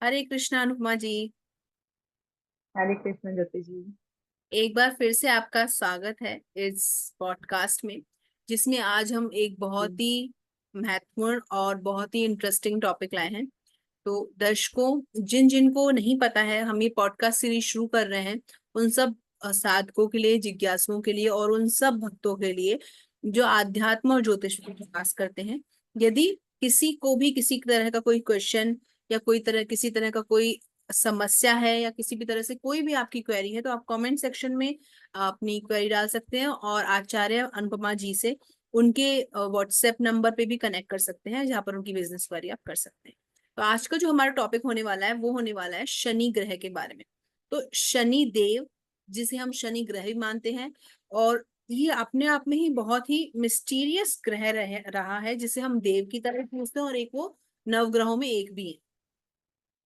हरे कृष्णा अनुपमा जी। हरे कृष्ण ज्योति जी। एक बार फिर से आपका स्वागत है इस पॉडकास्ट में, जिसमें आज हम एक जी। बहुत ही महत्वपूर्ण और बहुत ही इंटरेस्टिंग टॉपिक लाए हैं। तो दर्शकों, जिन जिन को नहीं पता है, हम ये पॉडकास्ट सीरीज शुरू कर रहे हैं उन सब साधकों के लिए, जिज्ञासुओं के लिए और उन सब भक्तों के लिए जो आध्यात्म और ज्योतिष में विश्वास करते हैं। यदि किसी को भी किसी तरह का कोई क्वेश्चन या किसी तरह का कोई समस्या है या किसी भी तरह से कोई भी आपकी क्वेरी है, तो आप कमेंट सेक्शन में अपनी क्वेरी डाल सकते हैं और आचार्य अनुपमा जी से उनके व्हाट्सएप नंबर पे भी कनेक्ट कर सकते हैं, जहाँ पर उनकी बिजनेस क्वेरी आप कर सकते हैं। तो आज का जो हमारा टॉपिक होने वाला है वो होने वाला है शनि ग्रह के बारे में। तो शनि देव, जिसे हम शनि ग्रह भी मानते हैं, और ये अपने आप में ही बहुत ही मिस्टीरियस ग्रह रहा है, जिसे हम देव की तरह पूछते हैं, और एक वो नवग्रहों में एक भी है,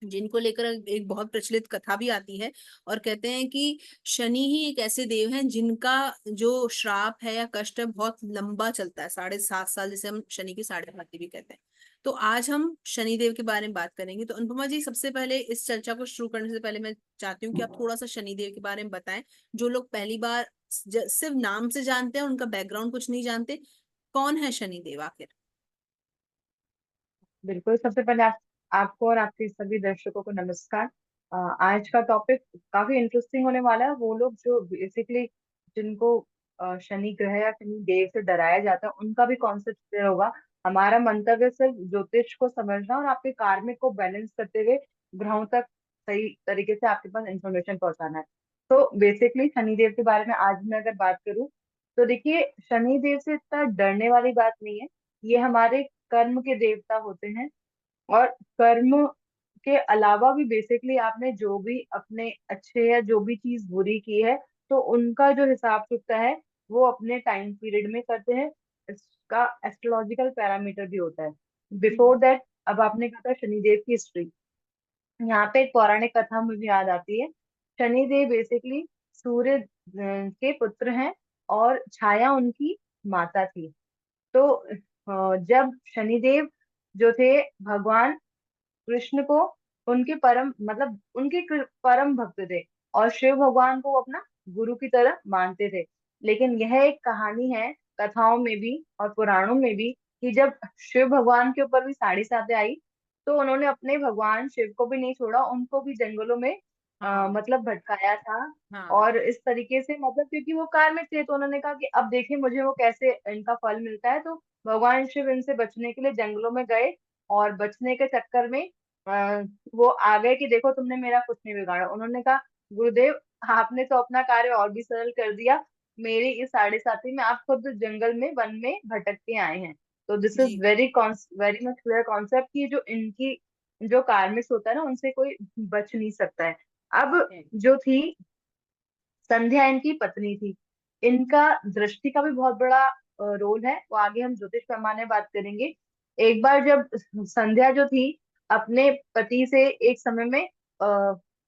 जिनको लेकर एक बहुत प्रचलित कथा भी आती है। और कहते हैं कि शनि ही एक ऐसे देव हैं जिनका जो श्राप है या कष्ट है बहुत लंबा चलता है, 7.5 साल, जिसे हम शनि की साढ़े भाती भी कहते हैं। तो आज हम शनि देव के बारे में बात करेंगे। तो अनुपमा जी, सबसे पहले इस चर्चा को शुरू करने से पहले मैं चाहती हूँ कि आप थोड़ा सा शनि देव के बारे में बताएं। जो लोग पहली बार सिर्फ नाम से जानते हैं, उनका बैकग्राउंड कुछ नहीं जानते, कौन है शनि देव आखिर। बिल्कुल, सबसे पहले आपको और आपके सभी दर्शकों को नमस्कार। आज का टॉपिक काफी इंटरेस्टिंग होने वाला है। वो लोग जो बेसिकली जिनको शनि ग्रह या शनि देव से डराया जाता है, उनका भी कॉन्सेप्ट क्लियर होगा। हमारा मंतव्य सिर्फ ज्योतिष को समझना और आपके कार्मिक को बैलेंस करते हुए ग्रहों तक सही तरीके से आपके पास इंफॉर्मेशन पहुंचाना है। तो बेसिकली शनिदेव के बारे में आज मैं अगर बात करूं, तो देखिए, शनिदेव से इतना डरने वाली बात नहीं है। ये हमारे कर्म के देवता होते हैं। और कर्म के अलावा भी बेसिकली आपने जो भी अपने अच्छे या जो भी चीज बुरी की है, तो उनका जो हिसाब चुकता है वो अपने टाइम पीरियड में करते हैं। इसका एस्ट्रोलॉजिकल पैरामीटर भी होता है। बिफोर दैट, अब आपने कहा था शनिदेव की हिस्ट्री, यहाँ पे एक पौराणिक कथा मुझे याद आती है। शनिदेव बेसिकली सूर्य के पुत्र हैं और छाया उनकी माता थी। तो जब शनिदेव जो थे, भगवान कृष्ण को उनके परम मतलब उनके परम भक्त थे, और शिव भगवान को वो अपना गुरु की तरह मानते थे। लेकिन यह एक कहानी है, कथाओं में भी और पुराणों में भी, कि जब शिव भगवान के ऊपर भी साड़ी साथें आई, तो उन्होंने अपने भगवान शिव को भी नहीं छोड़ा, उनको भी जंगलों में हाँ। मतलब भटकाया था। हाँ। और इस तरीके से, मतलब क्योंकि वो कार्मिक थे, तो उन्होंने कहा कि अब देखिए मुझे वो कैसे इनका फल मिलता है। तो भगवान शिव इनसे बचने के लिए जंगलों में गए, और बचने के चक्कर में अ, वो आ गए कि देखो तुमने मेरा कुछ नहीं बिगाड़ा। उन्होंने कहा, गुरुदेव, आपने तो अपना कार्य और भी सरल कर दिया। मेरी इस साढ़े साथी में आप खुद जंगल में वन में भटक के आए हैं। तो दिस इज जी। वेरी मच क्लियर कॉन्सेप्ट कि जो इनकी जो कार्मिक होता है ना, उनसे कोई बच नहीं सकता है। अब है। जो थी, संध्या इनकी पत्नी थी। इनका दृष्टि का भी बहुत बड़ा रोल है, वो आगे हम ज्योतिष पैमाने में बात करेंगे। एक बार जब संध्या जो थी, अपने पति से एक समय में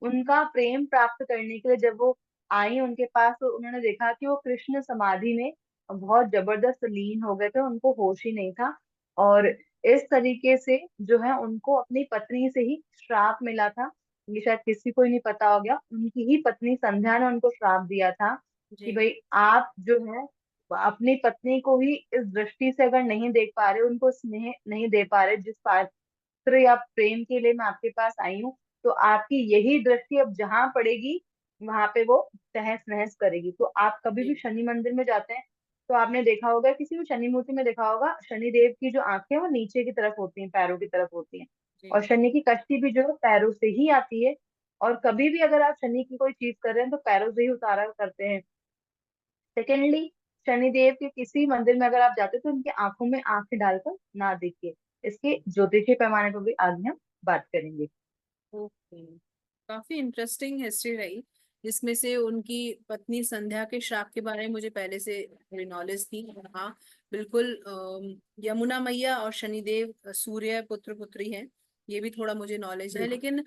उनका प्रेम प्राप्त करने के लिए जब वो आई उनके पास, तो उन्होंने देखा कि वो कृष्ण समाधि में बहुत जबरदस्त लीन हो गए थे, उनको होश ही नहीं था। और इस तरीके से जो है, उनको अपनी पत्नी से ही श्राप मिला था। ये शायद किसी को ही नहीं पता हो गया, उनकी ही पत्नी संध्या ने उनको श्राप दिया था कि जी। भाई, आप जो है अपनी पत्नी को ही इस दृष्टि से अगर नहीं देख पा रहे, उनको स्नेह नहीं दे पा रहे जिस पात्र या प्रेम के लिए मैं आपके पास आई हूँ, तो आपकी यही दृष्टि अब जहां पड़ेगी, वहां पे वो तहस नहस करेगी। तो आप कभी भी जी। शनि मंदिर में जाते हैं, तो आपने देखा होगा, किसी भी शनि मूर्ति में देखा होगा, शनि देव की जो आंखें वो नीचे की तरफ होती हैं, पैरों की तरफ होती हैं। और जी। शनि की कष्टि भी जो है पैरों से ही आती है। और कभी भी अगर आप शनि की कोई चीज कर रहे हैं, तो पैरों से ही उतारा करते हैं। सेकेंडली, शनिदेव के किसी मंदिर में अगर आप जाते हो, तो उनकी आंखों में आंखें डालकर ना देखिए। इसके ज्योतिषीय पैमाने पर भी आगे हम बात करेंगे। ओके। काफी इंटरेस्टिंग हिस्ट्री रही, जिसमें से उनकी पत्नी संध्या के श्राप के बारे में मुझे पहले से थोड़ी नॉलेज थी। और हाँ, बिल्कुल, यमुना मैया और शनिदेव सूर्य पुत्र पुत्री हैं, ये भी थोड़ा मुझे नॉलेज है। बिल्कुल। लेकिन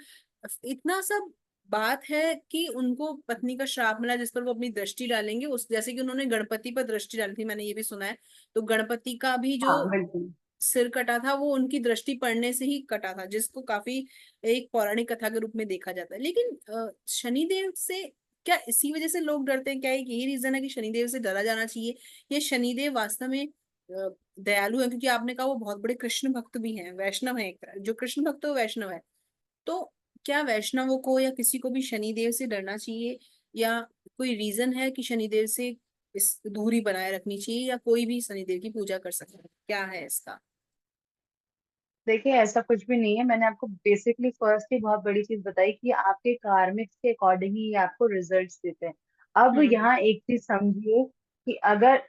इतना सब बात है कि उनको पत्नी का श्राप मिला जिस पर वो अपनी दृष्टि डालेंगे, उस जैसे कि उन्होंने गणपति पर दृष्टि डाली थी, मैंने ये भी सुना है। तो गणपति का भी जो हाँ, बिल्कुल। सिर कटा था वो उनकी दृष्टि पड़ने से ही कटा था, जिसको काफी एक पौराणिक कथा के रूप में देखा जाता है। लेकिन शनिदेव से क्या इसी वजह से लोग डरते हैं? क्या एक यही रीजन है कि शनिदेव से डरा जाना चाहिए? ये शनिदेव वास्तव में दयालु है? क्योंकि आपने कहा वो बहुत बड़े कृष्ण भक्त भी हैं, वैष्णव है, एक तरह जो कृष्ण भक्त है वो वैष्णव है। तो क्या वैष्णवों को या किसी को भी शनिदेव से डरना चाहिए, या कोई रीजन है कि शनिदेव से इस दूरी बनाए रखनी चाहिए, या कोई भी शनिदेव की पूजा कर सकता है? क्या है इसका? देखिए ऐसा कुछ भी नहीं है। मैंने आपको बेसिकली फर्स्ट ही बहुत बड़ी चीज बताई कि आपके कार्मिक्स के अकॉर्डिंग ही ये आपको रिजल्ट्स देते हैं। अब हम्म। यहाँ एक चीज समझिए कि अगर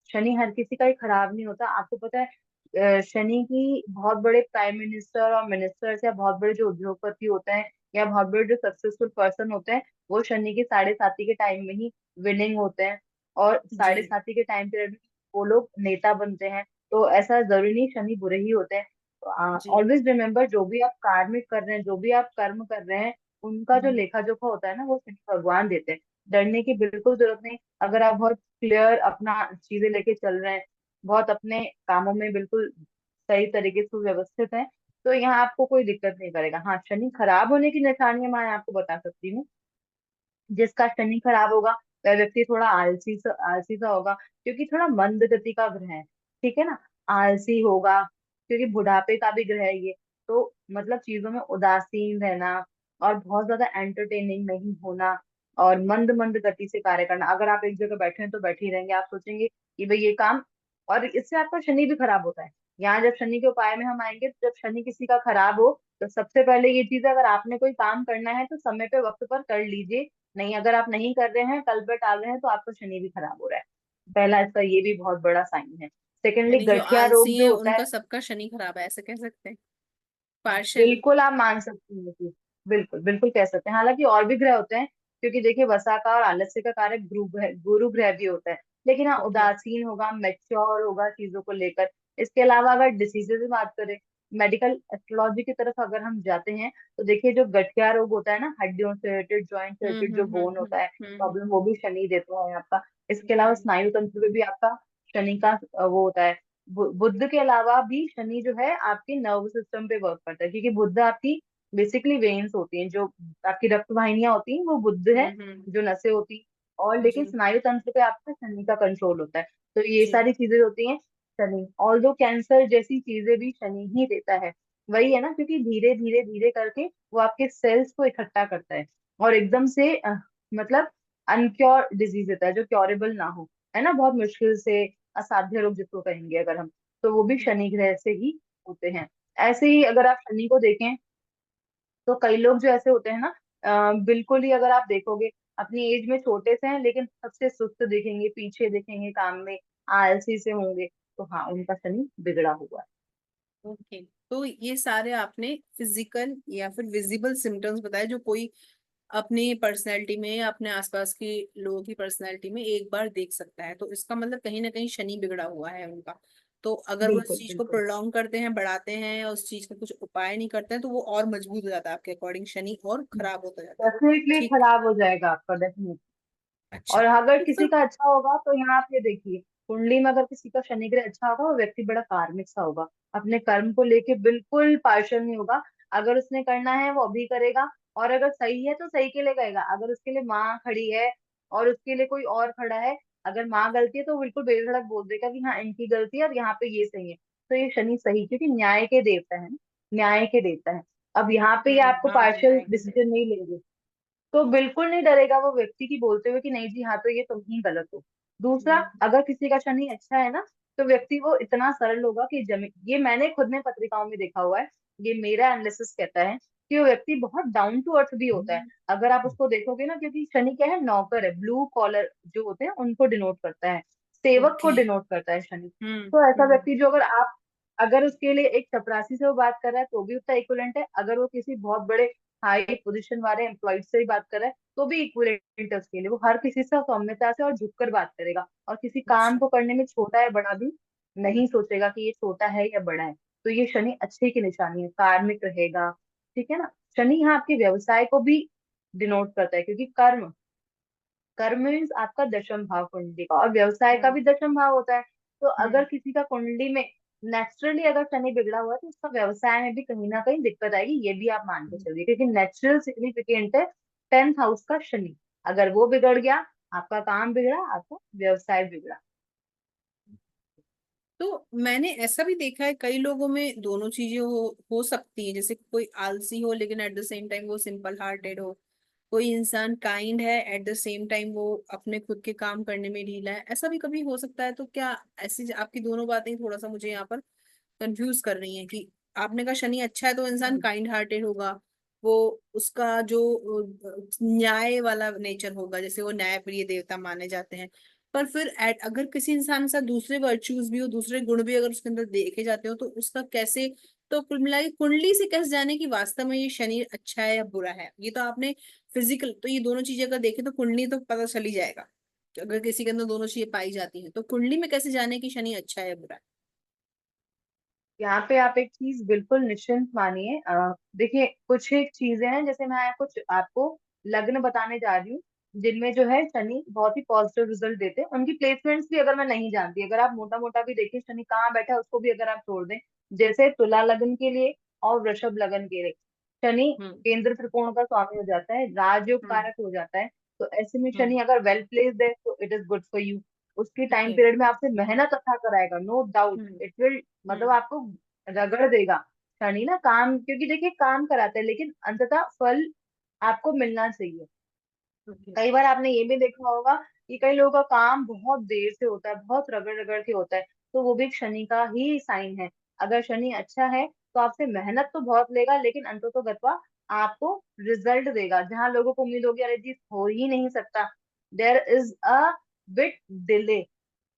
शनि हर किसी का ही खराब नहीं होता। आपको पता है शनि की बहुत बड़े प्राइम मिनिस्टर और मिनिस्टर्स या बहुत बड़े जो उद्योगपति होते हैं या बहुत बड़े जो सक्सेसफुल पर्सन होते हैं, वो शनि के साढ़े साथी के टाइम में ही विनिंग होते हैं। और जी। साढ़े साथी के टाइम पे भी वो लोग नेता बनते हैं। तो ऐसा जरूरी नहीं शनि बुरे ही होते हैं। जी। ऑलवेज रिमेम्बर, जो भी आप कार्मिक कर रहे हैं, जो भी आप कर्म कर रहे हैं, उनका जो हम्म। लेखा जोखा होता है ना, वो सिर्फ भगवान देते हैं। डरने की बिल्कुल जरूरत नहीं। अगर आप बहुत क्लियर अपना चीजें लेके चल रहे हैं, बहुत अपने कामों में बिल्कुल सही तरीके से व्यवस्थित है, तो यहाँ आपको कोई दिक्कत नहीं करेगा। हाँ, शनि खराब होने की निशानियां मैं आपको बता सकती हूँ। जिसका शनि खराब होगा वह व्यक्ति थोड़ा आलसी सा होगा, क्योंकि थोड़ा मंद गति का ग्रह है। ठीक है ना। आलसी होगा क्योंकि बुढ़ापे का भी ग्रह है ये। तो मतलब चीजों में उदासीन रहना और बहुत ज्यादा एंटरटेनिंग नहीं होना और मंद मंद गति से कार्य करना। अगर आप एक जगह बैठे हैं तो बैठे ही रहेंगे, आप सोचेंगे कि भाई ये काम। और इससे आपका शनि भी खराब होता है। यहाँ जब शनि के उपाय में हम आएंगे, तो जब शनि किसी का खराब हो, तो सबसे पहले ये चीज है, अगर आपने कोई काम करना है तो समय पे वक्त पर कर लीजिए। नहीं, अगर आप नहीं कर रहे हैं, कल पे टाल रहे हैं, तो आपका शनि भी खराब हो रहा है। पहला इसका ये भी बहुत बड़ा साइन है। सेकेंडली, यानी जो गठिया रोग आलसी है जो होता उनका है, सबका शनि खराब है, ऐसे कह सकते हैं? पार्शियल। बिल्कुल आप मान सकते हैं कि बिल्कुल बिल्कुल कह सकते हैं। हालांकि और भी ग्रह होते हैं, क्योंकि देखिए वसा का और आलस्य का कारक गुरु ग्रह भी होता है। लेकिन हाँ, ओके। उदासीन होगा, मेच्योर होगा चीजों को लेकर। इसके अलावा अगर डिसीजेज की बात करें, मेडिकल एस्ट्रोलॉजी की तरफ अगर हम जाते हैं, तो देखिए जो गठिया रोग होता है ना, हड्डियों से रिलेटेड, जॉइंट से रिलेटेड जो बोन होता है प्रॉब्लम, वो भी शनि देता है आपका। इसके अलावा हम्म। स्नायु तंत्र में भी आपका शनि का वो होता है। बुध के अलावा भी शनि जो है आपके नर्व सिस्टम पे वर्क करता है, क्योंकि बुध आपकी बेसिकली वेन्स होती हैं, जो आपकी रक्त वाहिनियां होती हैं, वो बुध है, हम्म। जो नसें होती हैं। और लेकिन जी। स्नायु तंत्र पे आपका शनि का कंट्रोल होता है। तो ये जी। सारी चीजें होती हैं शनि। और जो कैंसर जैसी चीजें भी शनि ही देता है। वही है ना, क्योंकि धीरे धीरे धीरे करके वो आपके सेल्स को इकट्ठा करता है और एकदम से मतलब अनक्योर डिजीज देता है, जो क्योरेबल ना हो। है ना, बहुत मुश्किल से असाध्य रोग जिसको कहेंगे अगर हम, तो वो भी शनि ग्रह से ही होते हैं। ऐसे ही अगर आप शनि को देखें, तो कई लोग जो ऐसे होते हैं ना, बिल्कुल ही अगर आप देखोगे, अपनी एज में छोटे से हैं लेकिन सबसे सुस्त दिखेंगे, पीछे दिखेंगे काम में, आलसी से होंगे, तो हाँ, उनका शनि बिगड़ा हुआ है। ओके। तो ये सारे आपने फिजिकल या फिर विजिबल सिम्टम्स बताए, जो कोई अपनी पर्सनैलिटी में या अपने आसपास के लोगों की पर्सनैलिटी में एक बार देख सकता है। तो इसका मतलब कहीं ना कहीं शनि बिगड़ा हुआ है उनका। तो अगर वो इस बिल्कुल चीज को बिल्कुल। प्रोलॉन्ग करते हैं, बढ़ाते हैं, या उस चीज का कुछ उपाय नहीं करते हैं, तो वो और मजबूत हो जाता है आपके अकॉर्डिंग, शनि और खराब होता जाता है। डेफिनेटली ठीक। खराब हो जाएगा आपका, डेफिनेटली। अच्छा। और अगर तो किसी फिर। का अच्छा होगा, तो यहाँ आप ये देखिए, कुंडली में अगर किसी का शनि ग्रह अच्छा होगा, वो व्यक्ति बड़ा कार्मिक सा होगा, अपने कर्म को लेके बिल्कुल पार्शियल नहीं होगा। अगर उसने करना है वो अभी करेगा, और अगर सही है तो सही के लिए करेगा। अगर उसके लिए माँ खड़ी है और उसके लिए कोई और खड़ा है, अगर माँ गलती है तो वो बिल्कुल बेधड़क बोल देगा कि हाँ, इनकी गलती है और यहाँ पे ये सही है। तो ये शनि सही, क्योंकि न्याय के देवता है ना, न्याय के देवता है। अब यहाँ पे ये आपको हाँ, पार्शियल न्याय के देव। डिसीजन नहीं लेंगे, तो बिल्कुल नहीं डरेगा वो व्यक्ति की बोलते हुए कि नहीं जी, हाँ तो ये तुम ही गलत हो। दूसरा, हम्म। अगर किसी का शनि अच्छा है ना, तो व्यक्ति वो इतना सरल होगा कि जमी ये मैंने खुद ने पत्रिकाओं में देखा हुआ है, ये मेरा एनालिसिस कहता है कि वो व्यक्ति बहुत डाउन टू अर्थ भी होता है। अगर आप उसको देखोगे ना, क्योंकि शनि क्या है, नौकर है, ब्लू कॉलर जो होते हैं उनको डिनोट करता है, सेवक को ओके। डिनोट करता है शनि। तो ऐसा हम्म। व्यक्ति जो, अगर उसके लिए एक चपरासी से वो बात कर रहा है तो भी उसका इक्विवेलेंट है, अगर वो किसी बहुत बड़े हाई पोजीशन वाले एम्प्लॉय से ही बात कर रहा है तो भी इक्विवेलेंट है उसके लिए। वो हर किसी से सौम्यता से और झुककर बात करेगा, और किसी काम अच्छा। को करने में छोटा या बड़ा भी नहीं सोचेगा कि ये छोटा है या बड़ा है। तो ये शनि अच्छे की निशानी है, कार्मिक रहेगा। ठीक है ना। शनि यहाँ आपके व्यवसाय को भी डिनोट करता है, क्योंकि कर्म कर्म मीन्स आपका दशम भाव कुंडली का, और व्यवसाय का हम्म। भी दशम भाव होता है। तो अगर हम्म। किसी का कुंडली में नेचुरली अगर शनि बिगड़ा हुआ है तो उसका व्यवसाय में भी कहीं ना कहीं दिक्कत आएगी, ये भी आप मान के चलिए, क्योंकि नेचुरल सिग्निफिकेंट है 10th हाउस का शनि। अगर वो बिगड़ गया, आपका काम बिगड़ा, आपका व्यवसाय बिगड़ा। तो मैंने ऐसा भी देखा है कई लोगों में दोनों चीजें हो सकती हैं, जैसे कोई आलसी हो लेकिन एट द सेम टाइम वो सिंपल हार्टेड हो, कोई इंसान काइंड है एट द सेम टाइम वो अपने खुद के काम करने में ढीला है, ऐसा भी कभी हो सकता है। तो क्या ऐसी आपकी दोनों बातें थोड़ा सा मुझे यहाँ पर कंफ्यूज कर रही हैं कि आपने कहा शनि अच्छा है तो इंसान हम्म। काइंड हार्टेड होगा, वो उसका जो न्याय वाला नेचर होगा, जैसे वो न्याय प्रिय देवता माने जाते हैं। पर फिर अगर किसी इंसान के साथ दूसरे वर्च्यूज भी हो, दूसरे गुण भी अगर उसके अंदर देखे जाते हो, तो उसका कैसे, तो कुल मिला के कुंडली से कैसे जाने कि वास्तव में ये शनि अच्छा है या बुरा है? ये तो आपने फिजिकल, तो ये दोनों चीजें अगर देखें तो कुंडली तो पता चल ही जाएगा कि अगर किसी के अंदर दोनों चीजें पाई जाती हैं, तो कुंडली में कैसे जाने कि शनि अच्छा है या बुरा है? यहाँ पे आप एक चीज बिल्कुल निश्चिंत मानिए, देखिए कुछ एक चीजें हैं, जैसे मैं कुछ आपको लग्न बताने जा रही हूँ जिनमें जो है शनि बहुत ही पॉजिटिव रिजल्ट देते हैं। उनकी प्लेसमेंट्स भी अगर मैं नहीं जानती, अगर आप मोटा मोटा भी देखिए शनि कहाँ बैठा है उसको भी अगर आप छोड़ दें, जैसे तुला लग्न के लिए और वृषभ लग्न के लिए शनि हम्म। केंद्र त्रिकोण का स्वामी हो जाता है, राजयोग हम्म। कारक हो जाता है। तो ऐसे में हम्म। शनि अगर वेल प्लेस्ड है तो it is good for you. उसकी टाइम ओके। पीरियड में आपसे मेहनत अच्छा कराएगा, no doubt hmm. It will, मतलब हम्म। आपको रगड़ देगा। शनि ना काम, क्योंकि देखिए काम कराता है लेकिन अंततः फल आपको मिलना चाहिए। ओके। कई बार आपने ये भी देखा होगा कि कई लोगों का काम बहुत देर से होता है, बहुत रगड़ रगड़ के होता है, तो वो भी एक शनि का ही साइन है। अगर शनि अच्छा है तो आपसे मेहनत तो बहुत लेगा लेकिन अंततोगत्वा आपको रिजल्ट देगा। जहां लोगों को उम्मीद होगी अरे जी हो ही नहीं सकता, there is a bit delay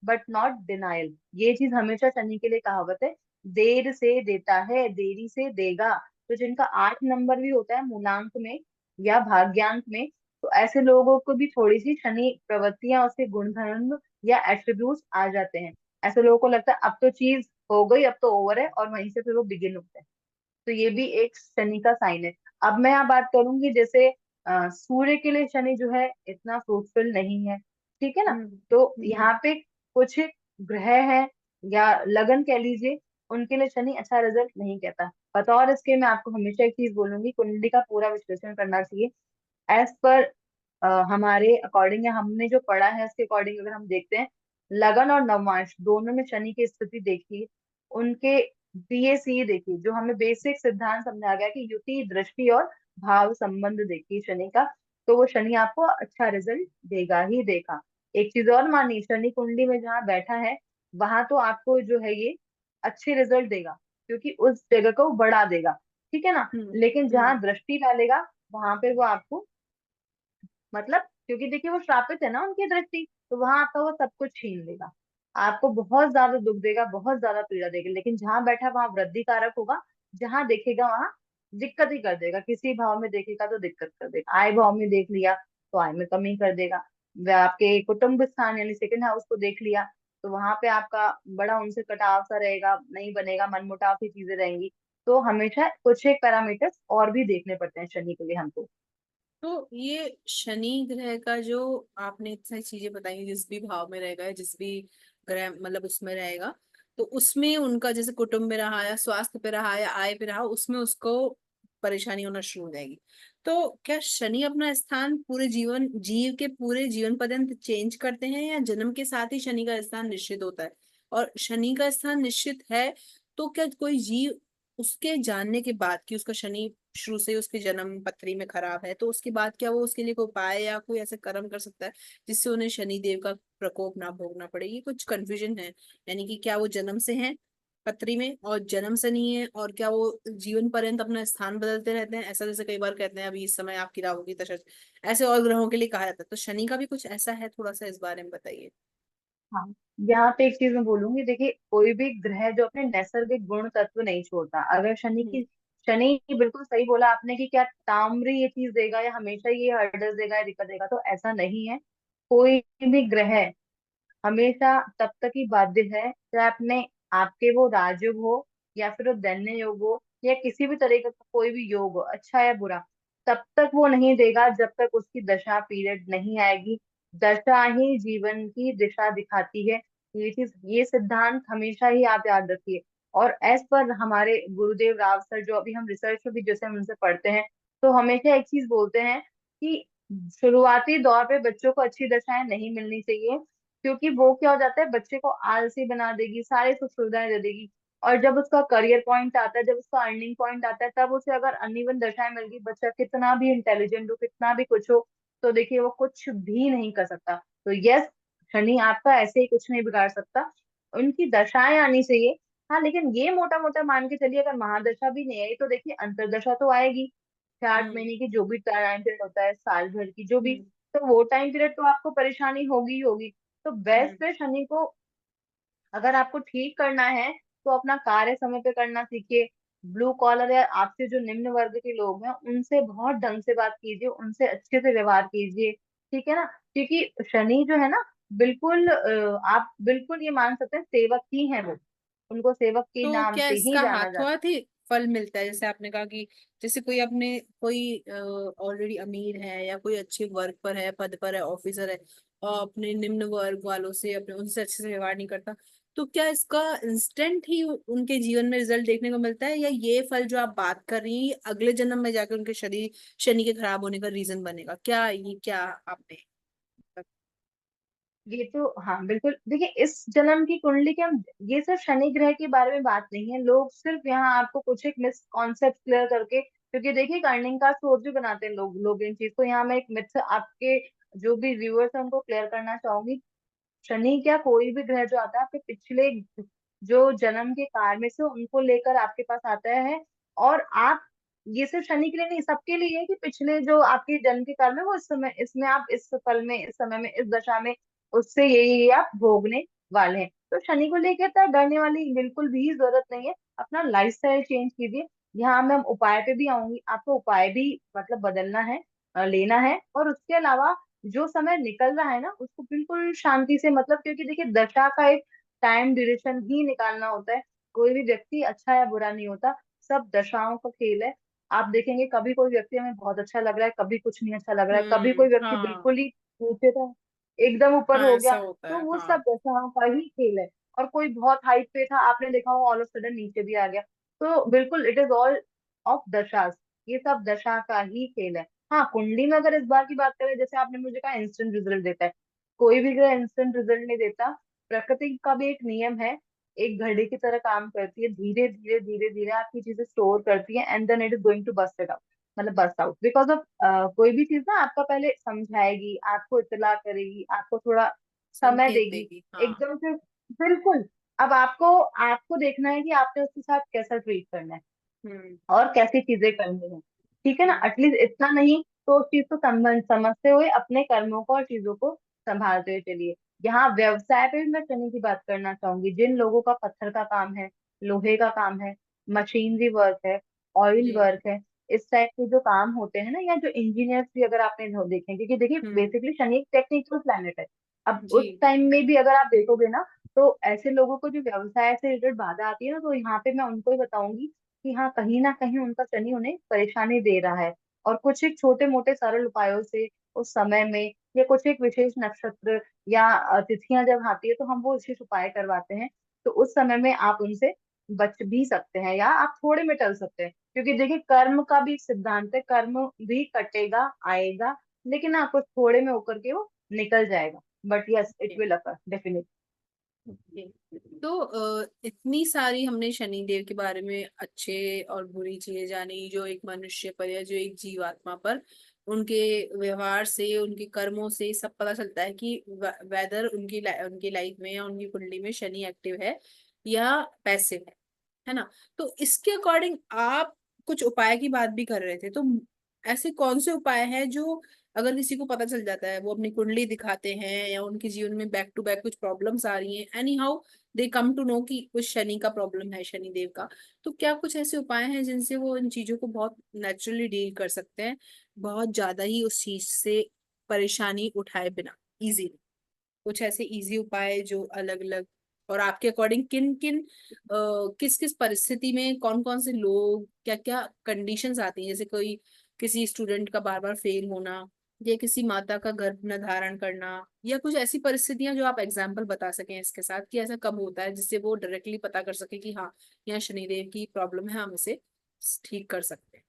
but not denial, ये चीज हमेशा शनि के लिए कहावत है। देर से देता है, देरी से देगा। तो जिनका 8 नंबर भी होता है मूलांक में या भाग्यांक में, तो ऐसे लोगों को भी थोड़ी सी शनि प्रवृत्तियां, उसके गुणधर्म या एट्रीब्यूट्स आ जाते हैं। ऐसे लोगों को लगता है अब तो चीज हो गई, अब तो ओवर है, और वहीं से फिर वो बिगिन होते हैं। तो ये भी एक शनि का साइन है। अब मैं यहाँ बात करूंगी, जैसे सूर्य के लिए शनि जो है इतना फ्रूटफुल नहीं है, ठीक है ना। हम्म। तो हम्म। यहाँ पे कुछ ग्रह हैं या लगन कह लीजिए, उनके लिए शनि अच्छा रिजल्ट नहीं कहता। बतौर इसके मैं आपको हमेशा एक चीज बोलूंगी, कुंडली का पूरा विश्लेषण करना चाहिए एज पर हमारे अकॉर्डिंग, या हमने जो पढ़ा है उसके अकॉर्डिंग। अगर हम देखते हैं लगन और नवमांश दोनों में शनि की स्थिति देखिए, उनके बीएसी देखिए, जो हमें बेसिक सिद्धांत समझा गया कि युति दृष्टि और भाव संबंध देखिए शनि का, तो वो शनि आपको अच्छा रिजल्ट देगा ही देगा। एक चीज और मानिए, शनि कुंडली में जहाँ बैठा है वहां तो आपको जो है ये अच्छे रिजल्ट देगा, क्योंकि उस जगह को वो बढ़ा देगा, ठीक है ना। हम्म। लेकिन हम्म। जहाँ दृष्टि डालेगा वहां पे वो आपको, मतलब क्योंकि देखिए वो श्रापित है ना उनकी दृष्टि, तो वहां आपका वो सब कुछ छीन लेगा, आपको बहुत ज्यादा दुख देगा, बहुत ज्यादा पीड़ा देगा। लेकिन जहां बैठा वहां वृद्धि कारक होगा, जहां देखेगा वहां दिक्कत ही कर देगा। किसी भाव में देखेगा तो दिक्कत कर देगा, आय भाव में देख लिया तो आय में कमी कर देगा। वह आपके कुटुंब स्थान यानी सेकंड हाउस को देख लिया तो वहां पे आपका बड़ा उनसे कटाव सा रहेगा, नहीं बनेगा, मनमुटाव की चीजें रहेंगी। तो हमेशा कुछ एक पैरामीटर्स और भी देखने पड़ते हैं शनि के लिए हमको। तो ये शनि ग्रह का जो आपने इतनी सारी चीजें बताई, जिस भी भाव में रहेगा, जिस भी ग्रह मतलब उसमें रहेगा, तो उसमें उनका जैसे कुटुंब में रहा या स्वास्थ्य पे रहा या आय पे रहा, उसमें उसको परेशानी होना शुरू हो जाएगी। तो क्या शनि अपना स्थान पूरे जीवन, जीव के पूरे जीवन पर्यंत चेंज करते हैं, या जन्म के साथ ही शनि का स्थान निश्चित होता है? और शनि का स्थान निश्चित है तो क्या कोई जीव उसके जानने के बाद कि उसका शनि शुरू से ही उसके जन्म पत्री में खराब है, तो उसके बाद क्या वो उसके लिए कोई उपाय या कोई ऐसे कर्म कर सकता है जिससे उन्हें शनि देव का प्रकोप ना भोगना पड़े? ये कुछ कंफ्यूजन है, यानी कि क्या वो जन्म से है पत्री में और जन्म से नहीं है, और क्या वो जीवन पर्यंत अपना स्थान बदलते रहते हैं, ऐसा जैसे कई बार कहते हैं अभी इस समय आपकी राहु की दशा, ऐसे और ग्रहों के लिए कहा जाता है। तो शनि का भी कुछ ऐसा है? थोड़ा सा इस बारे में बताइए। हाँ, यहाँ पे एक चीज मैं बोलूंगी, देखिए कोई भी ग्रह जो अपने नैसर्गिक गुण तत्व नहीं छोड़ता। अगर हम्म। शनि बिल्कुल सही बोला आपने कि क्या ताम्र ये चीज देगा या हमेशा ये हर्डल्स देगा या दिक्कत देगा, तो ऐसा नहीं है। कोई भी ग्रह हमेशा तब तक ही बाध्य है, चाहे अपने आपके वो राजयोग हो या फिर वो दैन्य योग हो या किसी भी तरीके का कोई भी योग हो, अच्छा या बुरा, तब तक वो नहीं देगा जब तक उसकी दशा पीरियड नहीं आएगी। दशा ही जीवन की दिशा दिखाती है, ये चीज, ये सिद्धांत हमेशा ही आप याद रखिए। और एज पर हमारे गुरुदेव राव सर, जो अभी हम रिसर्च में भी जैसे हम उनसे पढ़ते हैं, तो हमेशा एक चीज बोलते हैं कि शुरुआती दौर पे बच्चों को अच्छी दशाएं नहीं मिलनी चाहिए, क्योंकि वो क्या हो जाता है, बच्चे को आलसी बना देगी, सारी सुख सुविधाएं दे देगी। और जब उसका करियर पॉइंट आता है, जब उसका अर्निंग पॉइंट आता है, तब उसे अगर अनइवन दशाएं मिल गई, बच्चा कितना भी इंटेलिजेंट हो, कितना भी कुछ हो, तो देखिए वो कुछ भी नहीं कर सकता। तो यस, शनि आपका ऐसे ही कुछ नहीं बिगाड़ सकता, उनकी दशाएं आनी चाहिए। हाँ, लेकिन ये मोटा मोटा मान के चलिए, अगर महादशा भी नहीं आई तो देखिए अंतरदशा तो आएगी। 8 महीने की जो भी टाइम पीरियड होता है, साल भर की जो भी, हम्म। तो वो टाइम पीरियड तो आपको परेशानी होगी ही होगी। तो हम्म। बेस्ट है शनि को, अगर आपको ठीक करना है तो अपना कार्य समय पे करना सीखिए। ब्लू कॉलर या आपसे जो निम्न वर्ग के लोग हैं, उनसे बहुत ढंग से बात कीजिए, उनसे अच्छे से व्यवहार कीजिए, ठीक है ना। क्योंकि शनि जो है ना, बिल्कुल आप बिल्कुल ये मान सकते हैं सेवक ही हैं वो, उनको सेवक के तो नाम क्या से ही इसका जाना हाथों जाता हाथ ही फल मिलता है? जैसे आपने कहा कि जैसे कोई अपने कोई ऑलरेडी अमीर है या कोई अच्छे वर्ग पर है, पद पर है, ऑफिसर है, और अपने निम्न वर्ग वालों से अपने उनसे अच्छे से व्यवहार नहीं करता, तो क्या इसका इंस्टेंट ही उनके जीवन में रिजल्ट देखने को मिलता है, या ये फल जो आप बात कर रही हैं ये अगले जन्म में जाकर उनके शरीर शनि के खराब होने का रीजन बनेगा? क्या ये क्या आपने? है। ये तो हाँ बिल्कुल, देखिए इस जन्म की कुंडली के हम, ये सिर्फ शनि ग्रह के बारे में बात नहीं है, लोग सिर्फ यहाँ आपको कुछ एक मिस कॉन्सेप्ट क्लियर करके, क्योंकि देखिए अर्निंग का सोर्स भी बनाते हैं लोग इन चीज को, यहाँ मैं एक मिथ आपके जो भी व्यूअर्स हैं उनको क्लियर करना चाहूंगी। शनि क्या, कोई भी ग्रह जो आता है आपके पिछले जो जन्म के कार्य से उनको लेकर आपके पास आता है। और आप, ये सिर्फ शनि के लिए नहीं, सबके लिए है कि पिछले जो आपके जन्म के कार्य में, वो इस समय इसमें आप इस फल में, इस समय में, इस दशा में उससे ये आप भोगने वाले हैं। तो शनि को लेकर तो डरने वाली बिल्कुल भी जरूरत नहीं है, अपना लाइफस्टाइल चेंज कीजिए। यहाँ मैं उपाय पे भी आऊंगी, आपको उपाय भी मतलब बदलना है, लेना है। और उसके अलावा जो समय निकल रहा है ना, उसको बिल्कुल शांति से, मतलब क्योंकि देखिए दशा का एक टाइम ड्यूरेशन ही निकालना होता है, कोई भी व्यक्ति अच्छा या बुरा नहीं होता, सब दशाओं का खेल है। आप देखेंगे कभी कोई व्यक्ति हमें बहुत अच्छा लग रहा है, कभी कुछ नहीं अच्छा लग रहा है, कभी कोई व्यक्ति हाँ। बिल्कुल ही नीचे था, एकदम ऊपर हाँ हो गया। ऐसा होता तो है, वो सब हाँ। दशाओं का ही खेल है। और कोई बहुत हाइट पे था, आपने देखा हो ऑल ऑफ सडन नीचे भी आ गया। तो बिल्कुल इट इज ऑल ऑफ दशास, ये सब दशा का ही खेल है। हाँ, कुंडली में अगर इस बार की बात करें, जैसे आपने मुझे कहा इंस्टेंट रिजल्ट देता है, कोई भी ग्रह इंस्टेंट रिजल्ट नहीं देता। प्रकृति का भी एक नियम है, एक घड़ी की तरह काम करती है, धीरे धीरे धीरे धीरे आपकी चीजें स्टोर करती है, and then it is going to bust it out, मतलब बस्ट आउट बिकॉज ऑफ, कोई भी चीज ना आपका पहले समझाएगी, आपको इत्तला करेगी, आपको थोड़ा समय संकेत देगी, देगी, हाँ। एकदम से। बिल्कुल। अब आपको आपको देखना है कि आपने उसके साथ कैसा ट्रीट करना है हम्म। और कैसी चीजें करनी है, ठीक है ना। हम्म। एटलीस्ट इतना नहीं तो उस चीज को समझते हुए अपने कर्मों को और चीजों को संभालते हुए चलिए। यहाँ व्यवसाय पे भी मैं शनि की बात करना चाहूंगी, जिन लोगों का पत्थर का काम है, लोहे का काम है, मशीनरी वर्क है, ऑयल जी। वर्क है, इस टाइप के जो काम होते हैं ना, या जो इंजीनियर्स भी अगर आपने देखें, क्योंकि देखिए हम्म। बेसिकली शनि एक टेक्निकल प्लैनेट है। अब जी। उस टाइम में भी अगर आप देखोगे ना, तो ऐसे लोगों को जो व्यवसाय से रिलेटेड बाधा आती है ना, तो यहाँ पे मैं उनको ही बताऊंगी कि हाँ, कहीं ना कहीं उनका शनि उन्हें परेशानी दे रहा है। और कुछ एक छोटे मोटे सरल उपायों से उस समय में, या कुछ एक विशेष नक्षत्र या तिथियां जब आती है, तो हम वो विशेष उपाय करवाते हैं। तो उस समय में आप उनसे बच भी सकते हैं, या आप थोड़े में टल सकते हैं, क्योंकि देखिए कर्म का भी एक सिद्धांत है, कर्म भी कटेगा, आएगा, लेकिन हाँ कुछ थोड़े में होकर के वो निकल जाएगा। But yes, it okay. Will occur definitely. Okay. तो इतनी सारी हमने शनिदेव के बारे में अच्छे और बुरी चीजें जानी, जो एक मनुष्य पर या जो एक जीवात्मा पर उनके व्यवहार से, उनके कर्मों से सब पता चलता है कि वेदर उनकी लाइफ में या उनकी कुंडली में शनि एक्टिव है या पैसिव है ना? तो इसके अकॉर्डिंग आप कुछ उपाय की बात भी कर रहे थे, तो ऐसे कौन से उपाय हैं जो अगर किसी को पता चल जाता है, वो अपनी कुंडली दिखाते हैं या उनके जीवन में बैक टू बैक कुछ प्रॉब्लम्स आ रही हैं, anyhow they come to know कि कुछ शनि का प्रॉब्लम है, शनि देव का, तो क्या कुछ ऐसे उपाय हैं जिनसे वो इन चीजों को बहुत नेचुरली डील कर सकते हैं, बहुत ज्यादा ही उस चीज से परेशानी उठाए बिना, इजीली? कुछ ऐसे इजी उपाय जो अलग अलग, और आपके अकॉर्डिंग किन किन किस किस परिस्थिति में कौन कौन से लोग, क्या क्या कंडीशंस आती हैं, जैसे कोई किसी स्टूडेंट का बार बार फेल होना, या किसी माता का गर्भ न धारण करना, या कुछ ऐसी परिस्थितियां जो आप एग्जाम्पल बता सकें इसके साथ कि ऐसा कब होता है, जिससे वो डायरेक्टली पता कर सके कि हाँ यहाँ शनिदेव की प्रॉब्लम है, हम इसे ठीक कर सकते हैं।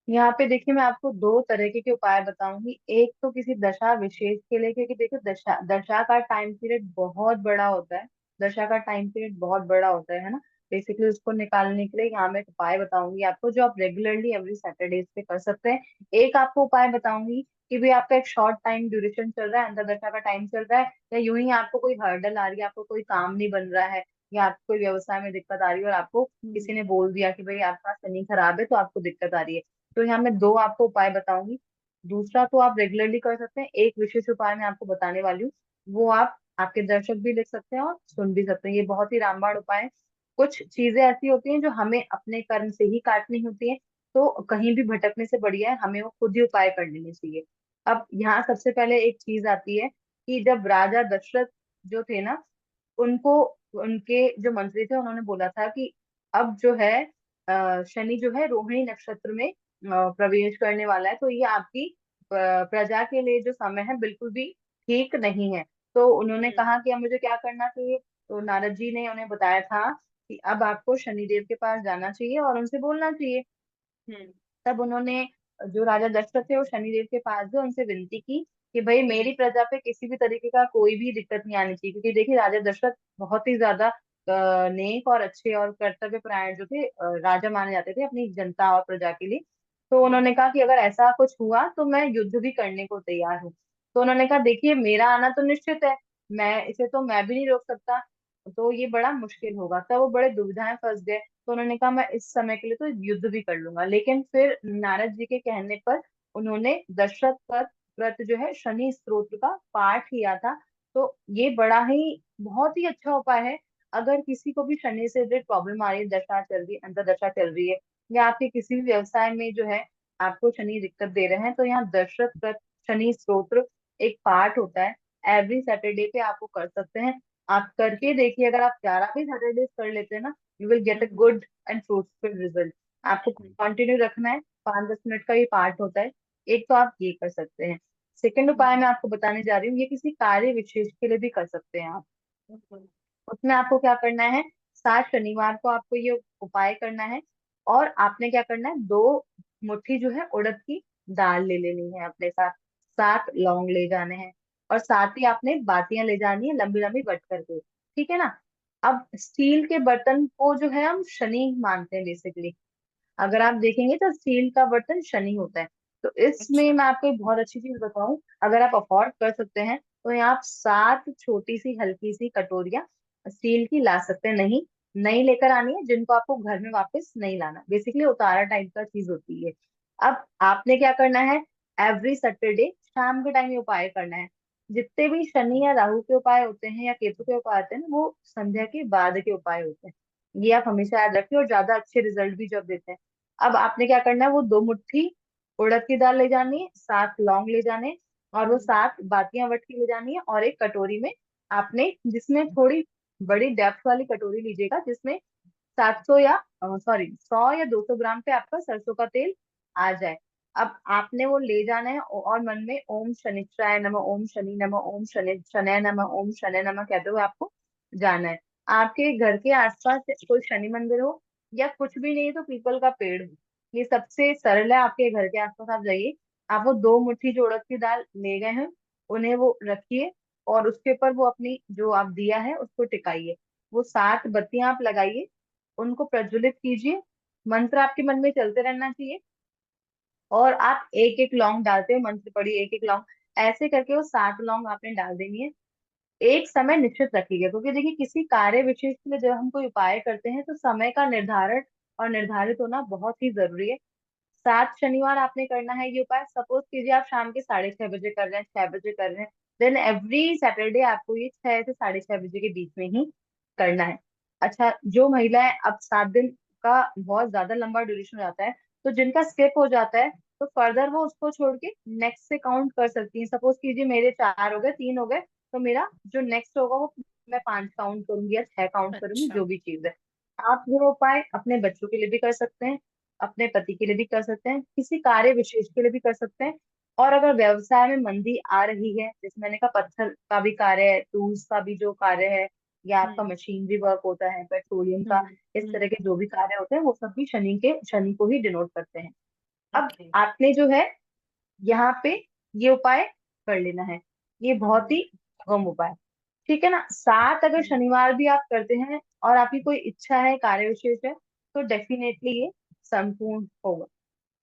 यहाँ पे देखिए, मैं आपको दो तरीके के उपाय बताऊंगी। एक तो किसी दशा विशेष के लिए, क्योंकि देखिए दशा दशा का टाइम पीरियड बहुत बड़ा होता है। दशा का टाइम पीरियड बहुत बड़ा होता है ना। बेसिकली उसको निकालने के लिए यहाँ मैं एक उपाय बताऊंगी आपको, जो आप रेगुलरली एवरी सैटरडे पे कर सकते हैं। एक आपको उपाय बताऊंगी कि भाई आपका एक शॉर्ट टाइम ड्यूरेशन चल रहा है, अंतर दशा का टाइम चल रहा है, या यूं ही आपको कोई हर्डल आ रही है, आपको कोई काम नहीं बन रहा है, या आपको कोई व्यवसाय में दिक्कत आ रही है और आपको किसी हम्म। ने बोल दिया कि भाई आपका शनि खराब है तो आपको दिक्कत आ रही है। तो यहाँ मैं दो आपको उपाय बताऊंगी। दूसरा तो आप रेगुलरली कर सकते हैं, एक विशेष उपाय मैं आपको बताने वाली हूँ, वो आप आपके दर्शक भी लिख सकते हैं और सुन भी सकते हैं। ये बहुत ही रामबाण उपाय है। कुछ चीजें ऐसी होती हैं जो हमें अपने कर्म से ही काटनी होती है, तो कहीं भी भटकने से बढ़िया है हमें वो खुद ही उपाय कर लेने चाहिए। अब यहाँ सबसे पहले एक चीज आती है कि जब राजा दशरथ जो थे ना, उनको उनके जो मंत्री थे उन्होंने बोला था कि अब जो है शनि जो है रोहिणी नक्षत्र में प्रवेश करने वाला है, तो ये आपकी प्रजा के लिए जो समय है बिल्कुल भी ठीक नहीं है। तो उन्होंने हम्म। कहा कि अब मुझे क्या करना चाहिए। तो नारद जी ने उन्हें बताया था कि अब आपको शनिदेव के पास जाना चाहिए और उनसे बोलना चाहिए। हम्म। तब उन्होंने, जो राजा दशरथ थे, वो शनिदेव के पास गए, उनसे विनती की कि भाई हम्म। मेरी प्रजा पे किसी भी तरीके का कोई भी दिक्कत नहीं आनी चाहिए, क्योंकि देखिए राजा दशरथ बहुत ही ज्यादा नेक और अच्छे और कर्तव्य परायण जो थे राजा माने जाते थे अपनी जनता और प्रजा के लिए। तो हम्म। उन्होंने कहा कि अगर ऐसा कुछ हुआ तो मैं युद्ध भी करने को तैयार हूँ। तो उन्होंने कहा देखिए मेरा आना तो निश्चित है, मैं इसे तो मैं भी नहीं रोक सकता, तो ये बड़ा मुश्किल होगा। तब वो बड़े दुविधाएं फंस गए। तो उन्होंने कहा मैं इस समय के लिए तो युद्ध भी कर लूंगा, लेकिन फिर नारद जी के कहने पर उन्होंने दशरथ पर व्रत जो है शनि स्तोत्र का पाठ किया था। तो ये बड़ा ही बहुत ही अच्छा उपाय है। अगर किसी को भी शनि से रिलेटेड प्रॉब्लम आ रही है, दशा चल रही है, अंतर दशा चल रही है, या आपके किसी भी व्यवसाय में जो है आपको शनि दिक्कत दे रहे हैं, तो यहाँ दशरथ व्रत शनि स्तोत्र एक पाठ होता है, एवरी सैटरडे पे आपको कर सकते हैं। आप करके देखिए, अगर आप 11 भी सैटरडे कर लेते हैं ना, you will get a hmm. Good and fruitful result. आपको हम्म। कंटिन्यू रखना है, 5-10 मिनट का ये पार्ट होता है। एक तो आप ये कर सकते हैं। सेकंड उपाय हम्म। मैं आपको बताने जा रही हूँ, ये किसी कार्य विशेष के लिए भी कर सकते हैं आप। हम्म। उसमें आपको क्या करना है, 7 शनिवार को आपको ये उपाय करना है। और आपने क्या करना है, 2 मुट्ठी जो है उड़द की दाल ले लेनी है अपने साथ, 7 लौंग ले जाने हैं, और साथ ही आपने बातियां ले जानी है लंबी लंबी बट करके। ठीक है ना। अब स्टील के बर्तन को जो है हम शनि मानते हैं बेसिकली। अगर आप देखेंगे तो स्टील का बर्तन शनि होता है। तो इसमें अच्छा। मैं आपको एक बहुत अच्छी चीज बताऊं, अगर आप अफोर्ड कर सकते हैं तो यहाँ आप 7 छोटी सी हल्की सी कटोरियां स्टील की ला सकते हैं। नहीं, नहीं लेकर आनी है, जिनको आपको घर में वापस नहीं लाना, बेसिकली उतारा टाइप का चीज होती है। अब आपने क्या करना है, एवरी सैटरडे शाम के टाइम ये उपाय करना है। जितने भी शनि या राहु के उपाय होते हैं या केतु के उपाय होते हैं ना, वो संध्या के बाद के उपाय होते हैं। ये आप हमेशा याद रखिए, और ज्यादा अच्छे रिजल्ट भी जब देते हैं। अब आपने क्या करना है, वो 2 मुट्ठी उड़द की दाल ले जानी है, 7 लौंग ले जाने हैं, और वो हम्म। 7 बातियां वट की ले जानी है, और एक कटोरी में आपने, जिसमें थोड़ी बड़ी डेप्थ वाली कटोरी लीजिएगा, जिसमें 700 या 100 या 200 ग्राम पे आपका सरसों का तेल आ जाए। अब आपने वो ले जाना है और मन में ओम शनिश्चराय नमः, ओम शनि नमः, ओम शनि शनय नमः, ओम शनय नमः कहते हुए आपको जाना है। आपके घर के आसपास कोई शनि मंदिर हो, या कुछ भी नहीं तो पीपल का पेड़ हो, ये सबसे सरल है। आपके घर के आसपास आप जाइए, आप वो 2 मुट्ठी जो उड़द की दाल ले गए हैं उन्हें वो रखिए, और उसके ऊपर वो अपनी जो आप दिया है उसको टिकाइए। वो 7 बत्तियां आप लगाइए, उनको प्रज्वलित कीजिए, मंत्र आपके मन में चलते रहना चाहिए, और आप एक एक लौंग डालते हुए मंत्र पढ़िए, एक एक लौंग। ऐसे करके वो 7 लौंग आपने डाल देनी है। एक समय निश्चित रखिएगा, क्योंकि देखिए किसी कार्य विशेष के लिए जब हम कोई उपाय करते हैं तो समय का निर्धारण और निर्धारित होना बहुत ही जरूरी है। 7 शनिवार आपने करना है ये उपाय। सपोज कीजिए आप शाम के 6:30 बजे कर रहे हैं, 6 बजे कर रहे हैं, देन एवरी सैटरडे आपको ये 6 से 6:30 बजे के बीच में ही करना है। अच्छा, जो महिलाएं, अब 7 दिन का बहुत ज्यादा लंबा ड्यूरेशन हो जाता है, तो जिनका स्किप हो जाता है तो फर्दर वो उसको छोड़ के नेक्स्ट से काउंट कर सकती हैं। सपोज कीजिए मेरे 4 हो गए, 3 हो गए, तो मेरा जो नेक्स्ट होगा वो मैं 5 काउंट करूंगी या 6 काउंट करूंगी, अच्छा। जो भी चीज है। आप वो उपाय अपने बच्चों के लिए भी कर सकते हैं, अपने पति के लिए भी कर सकते हैं, किसी कार्य विशेष के लिए भी कर सकते हैं। और अगर व्यवसाय में मंदी आ रही है, जैसे मैंने कहा पत्थर का भी कार्य है, टूल्स का भी जो कार्य है, या आपका हम्म। मशीनरी वर्क होता है, पेट्रोलियम का, हम्म। इस तरह हम्म। के जो भी कार्य होते हैं वो सब भी शनि को ही डिनोट करते हैं। अब ओके। आपने जो है यहाँ पे ये उपाय कर लेना है, ये बहुत हम्म। ही सुगम उपाय। ठीक है ना। साथ अगर हम्म। शनिवार भी आप करते हैं और आपकी कोई इच्छा है, कार्य विशेष है, तो डेफिनेटली ये संपूर्ण होगा।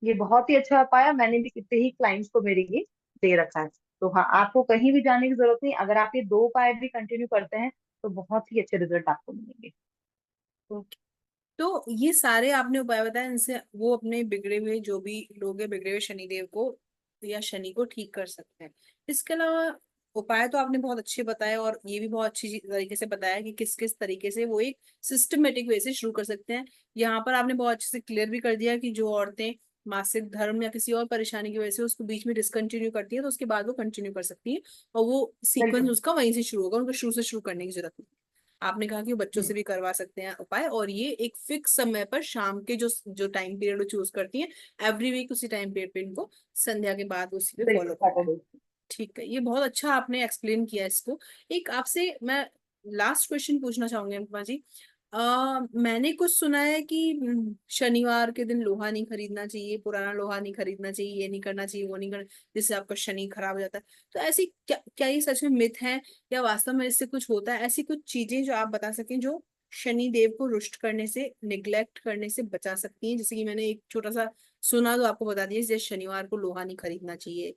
ये बहुत ही अच्छा उपाय है, मैंने भी कितने ही क्लाइंट्स को मेरे ये दे रखा है। तो हाँ, आपको कहीं भी जाने की जरूरत नहीं, अगर आप ये दो उपाय भी कंटिन्यू करते हैं तो बहुत ही अच्छे रिजल्ट आपको मिलेंगे। ओके। तो ये सारे आपने उपाय बताए, इनसे वो अपने बिगड़े हुए जो भी लोग हैं, बिगड़े हुए शनिदेव को या शनि को ठीक कर सकते हैं। इसके अलावा उपाय तो आपने बहुत अच्छे बताए, और ये भी बहुत अच्छी तरीके से बताया कि किस किस तरीके से वो एक सिस्टमेटिक वे से शुरू कर सकते हैं। यहाँ पर आपने बहुत अच्छे से क्लियर भी कर दिया कि जो औरतें मासिक धर्म या किसी और परेशानी की वजह से उसको बीच में डिसकंटिन्यू करती है, तो उसके बाद वो कंटिन्यू कर सकती है, और वो सीक्वेंस बिल्कुल। उसका वहीं से शुरू होगा, उनको शुरू से शुरू करने की जरूरत नहीं। आपने कहा कि वो बच्चों हम्म। से भी करवा सकते हैं उपाय, और ये एक फिक्स समय पर शाम के जो जो टाइम पीरियड वो चूज करती हैं, एवरी वीक उसी टाइम पीरियड पे इनको संध्या के बाद उसी पे बिल्कुल फॉलो करना है। सैटरडे। ठीक है, ये बहुत अच्छा आपने एक्सप्लेन किया इसको। एक आपसे मैं लास्ट क्वेश्चन पूछना चाहूंगी अनुपमा जी। मैंने कुछ सुना है कि शनिवार के दिन लोहा नहीं खरीदना चाहिए, पुराना लोहा नहीं खरीदना चाहिए, ये नहीं करना चाहिए, वो नहीं करना, जिससे आपका शनि खराब हो जाता है। तो ऐसी क्या क्या ये सच में मिथ है, या वास्तव में इससे कुछ होता है? ऐसी कुछ चीजें जो आप बता सकें जो शनि देव को रुष्ट करने से, निग्लेक्ट करने से बचा सकती हैं। जैसे कि मैंने एक छोटा सा सुना तो आपको बता दिया, जैसे शनिवार को लोहा नहीं खरीदना चाहिए,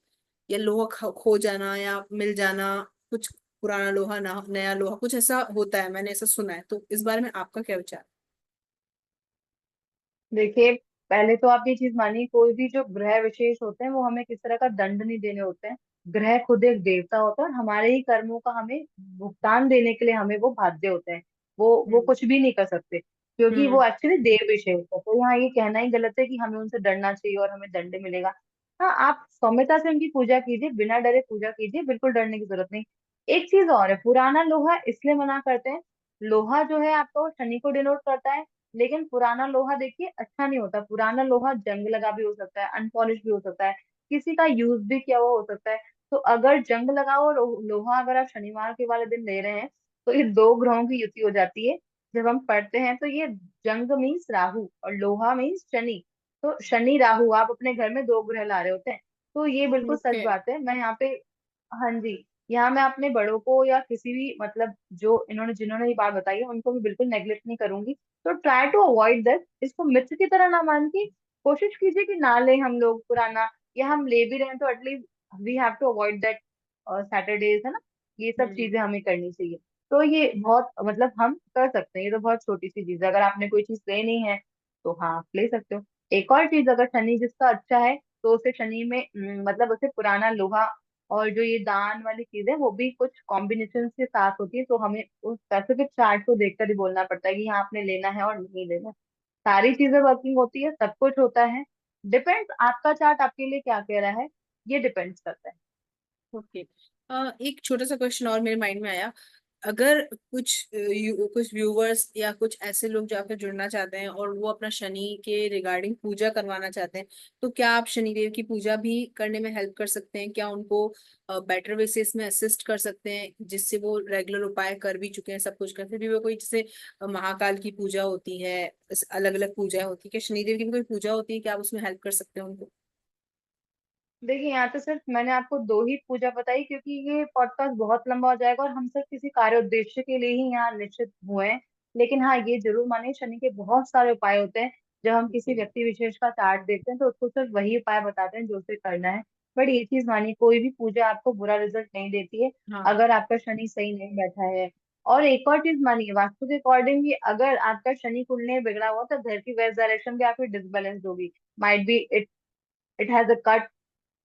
या लोहा खो जाना या मिल जाना, कुछ पुराना लोहा ना नया लोहा, कुछ ऐसा होता है, मैंने ऐसा सुना है। तो इस बारे में आपका क्या विचार? देखिए, पहले तो आप ये चीज मानिए, कोई भी जो ग्रह विशेष होते हैं वो हमें किस तरह का दंड नहीं देने होते हैं। ग्रह खुद एक देवता होता है, और हमारे ही कर्मों का हमें भुगतान देने के लिए हमें वो बाध्य होते हैं। वो हम्म। कुछ भी नहीं कर सकते, क्योंकि वो हम्म। एक्चुअली देव विशेष है। तो यहाँ ये कहना ही गलत है कि हमें उनसे डरना चाहिए और हमें दंड मिलेगा। हाँ, आप सौम्यता से उनकी पूजा कीजिए, बिना डरे पूजा कीजिए, बिल्कुल डरने की जरूरत नहीं। एक चीज और है, पुराना लोहा इसलिए मना करते हैं। लोहा जो है आपको शनि को डिनोट करता है, लेकिन पुराना लोहा देखिए अच्छा नहीं होता। पुराना लोहा जंग लगा भी हो सकता है, अनपॉलिश भी हो सकता है, किसी का यूज भी किया हुआ हो सकता है। तो अगर जंग लगा हुआ लोहा अगर आप शनिवार के वाले दिन ले रहे हैं, तो ये दो ग्रहों की युति हो जाती है। जब हम पढ़ते हैं तो ये जंग मीन्स राहु और लोहा मीन्स शनि। तो शनि राहु, आप अपने घर में दो ग्रह ला रहे होते हैं। तो ये बिल्कुल सच ओके। बात है। मैं यहाँ पे, हाँ जी, यहाँ मैं अपने बड़ों को या किसी भी मतलब जो इन्होंने जिन्होंने ये बात बताई है उनको भी बिल्कुल नेग्लेक्ट नहीं करूंगी। तो ट्राई टू अवॉइड दैट, इसको मिथ की तरह ना मान के कोशिश कीजिए कि ना लें हम लोग पुराना, या हम ले भी रहे हैं तो at least we have to avoid that Saturdays, है ना। ये सब हम्म। चीजें हमें करनी चाहिए। तो ये बहुत मतलब हम कर सकते हैं, ये तो बहुत छोटी सी चीज है। अगर आपने कोई चीज लेनी है तो हाँ आप ले सकते हो। एक और चीज, अगर शनि जिसका अच्छा है तो उसे शनि में मतलब उसे पुराना लोहा और जो ये दान वाली चीज है वो भी कुछ कॉम्बिनेशन के साथ होती है। तो हमें उस स्पेसिफिक चार्ट को देखकर ही बोलना पड़ता है कि हाँ आपने लेना है और नहीं लेना है। सारी चीजें वर्किंग होती है, सब कुछ होता है। डिपेंड्स आपका चार्ट आपके लिए क्या कह रहा है, ये डिपेंड्स करता है। ओके। एक छोटा सा क्वेश्चन और मेरे माइंड में आया। अगर कुछ व्यूवर्स या कुछ ऐसे लोग जो आपसे जुड़ना चाहते हैं और वो अपना शनि के रिगार्डिंग पूजा करवाना चाहते हैं, तो क्या आप शनिदेव की पूजा भी करने में हेल्प कर सकते हैं? क्या उनको बेटर वे से इसमें असिस्ट कर सकते हैं, जिससे वो रेगुलर उपाय कर भी चुके हैं, सब कुछ कर, फिर भी वो कोई जैसे महाकाल की पूजा होती है, अलग अलग पूजा होती है, क्या शनिदेव की भी कोई पूजा होती है, क्या आप उसमें हेल्प कर सकते हैं उनको? देखिए, यहाँ तो सिर्फ मैंने आपको दो ही पूजा बताई, क्योंकि ये पॉडकास्ट बहुत लंबा हो जाएगा और हम सिर्फ किसी कार्य उद्देश्य के लिए ही यहाँ निश्चित हुए हैं। लेकिन हाँ, ये जरूर मानिए, शनि के बहुत सारे उपाय होते हैं। जब हम किसी ओके। व्यक्ति विशेष का चार्ट देखते हैं तो उसको सिर्फ वही उपाय बताते हैं जो उसे करना है। बट ये चीज मानिए, कोई भी पूजा आपको बुरा रिजल्ट नहीं देती है हाँ। अगर आपका शनि सही नहीं बैठा है। और एक और चीज मानिए, वास्तु के अकॉर्डिंग भी अगर आपका शनि कुंडली में बिगड़ा हुआ तो घर की वेस्ट डायरेक्शन भी आपकी डिसबैलेंस होगी। Might be it it has a cut,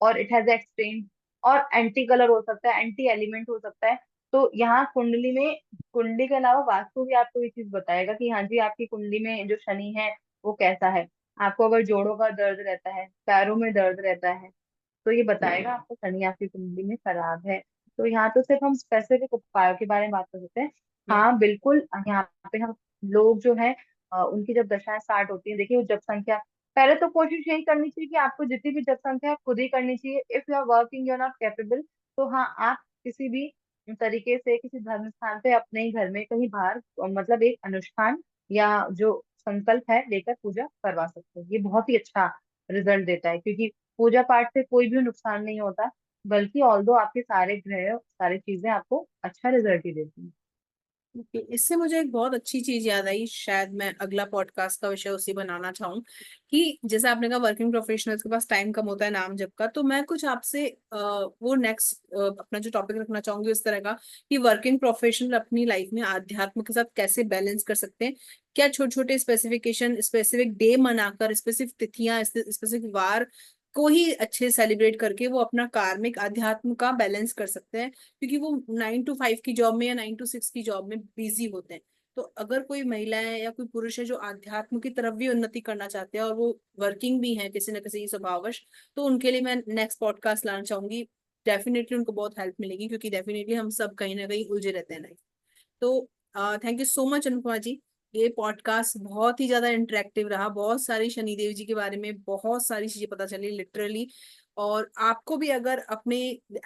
और इट हैज एक्सचेंज, और एंटी कलर हो सकता है, एंटी एलिमेंट हो सकता है। तो यहाँ कुंडली में, कुंडली के अलावा वास्तु भी आपको ये चीज बताएगा कि हाँ जी आपकी कुंडली में जो शनि है वो कैसा है। आपको अगर जोड़ों का दर्द रहता है, पैरों में दर्द रहता है, तो ये बताएगा आपको शनि आपकी कुंडली में खराब है। तो यहाँ तो सिर्फ हम स्पेसिफिक उपायों के बारे में बात कर सकते हैं। हम्म। हाँ बिल्कुल, यहाँ पे हम लोग जो है उनकी जब दशाएं स्टार्ट होती है, देखिए वो जब संख्या पहले तो कोशिश यही करनी चाहिए कि आपको जितनी भी जनसंख्या है खुद ही करनी चाहिए। If you are working, you are not capable, तो हाँ, आप किसी भी तरीके से किसी धर्म स्थान पे, अपने ही घर में कहीं बाहर, मतलब एक अनुष्ठान या जो संकल्प है लेकर पूजा करवा सकते हैं। ये बहुत ही अच्छा रिजल्ट देता है, क्योंकि पूजा पाठ से कोई भी नुकसान नहीं होता, बल्कि ऑल्दो आपके सारे ग्रह सारी चीजें आपको अच्छा रिजल्ट ही देती हैं। ओके, इससे मुझे एक बहुत अच्छी चीज याद आई, शायद मैं अगला पॉडकास्ट का विषय उसी बनाना चाहूँ। कि जैसे आपने कहा वर्किंग प्रोफेशनल्स के पास टाइम कम होता है नाम जप का, तो मैं कुछ आपसे वो नेक्स्ट अपना जो टॉपिक रखना चाहूंगी उस तरह का, कि वर्किंग प्रोफेशनल अपनी लाइफ में आध्यात्म के साथ कैसे बैलेंस कर सकते हैं। क्या छोटे छोटे स्पेसिफिकेशन, स्पेसिफिक डे मनाकर, स्पेसिफिक तिथियां, स्पेसिफिक वार को ही अच्छे सेलिब्रेट करके वो अपना कार्मिक अध्यात्म का बैलेंस कर सकते हैं। क्योंकि वो 9 to 5 की जॉब में या 9 to 6 की जॉब में बिजी होते हैं। तो अगर कोई महिला है या कोई पुरुष है जो आध्यात्म की तरफ भी उन्नति करना चाहते हैं और वो वर्किंग भी है किसी न किसी स्वभाववश, तो उनके लिए मैं नेक्स्ट पॉडकास्ट लाना चाहूंगी। डेफिनेटली उनको बहुत हेल्प मिलेगी, क्योंकि डेफिनेटली हम सब कहीं ना कहीं उलझे रहते हैं लाइफ। तो thank you so much Anupama ji. ये पॉडकास्ट बहुत ही ज्यादा इंटरेक्टिव रहा, बहुत सारी शनिदेव जी के बारे में बहुत सारी चीजें पता चली लिटरली। और आपको भी अगर अपने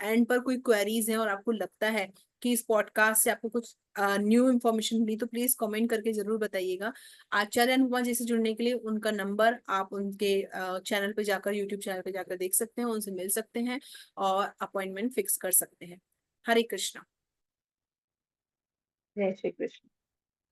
एंड पर कोई क्वेरीज हैं और आपको लगता है कि इस पॉडकास्ट से आपको कुछ न्यू इन्फॉर्मेशन मिली, तो प्लीज कमेंट करके जरूर बताइएगा। आचार्य अनुपमा जी से जुड़ने के लिए उनका नंबर आप उनके चैनल पे जाकर, यूट्यूब चैनल पे जाकर देख सकते हैं, उनसे मिल सकते हैं और अपॉइंटमेंट फिक्स कर सकते हैं। हरे कृष्णा। जय श्री कृष्ण।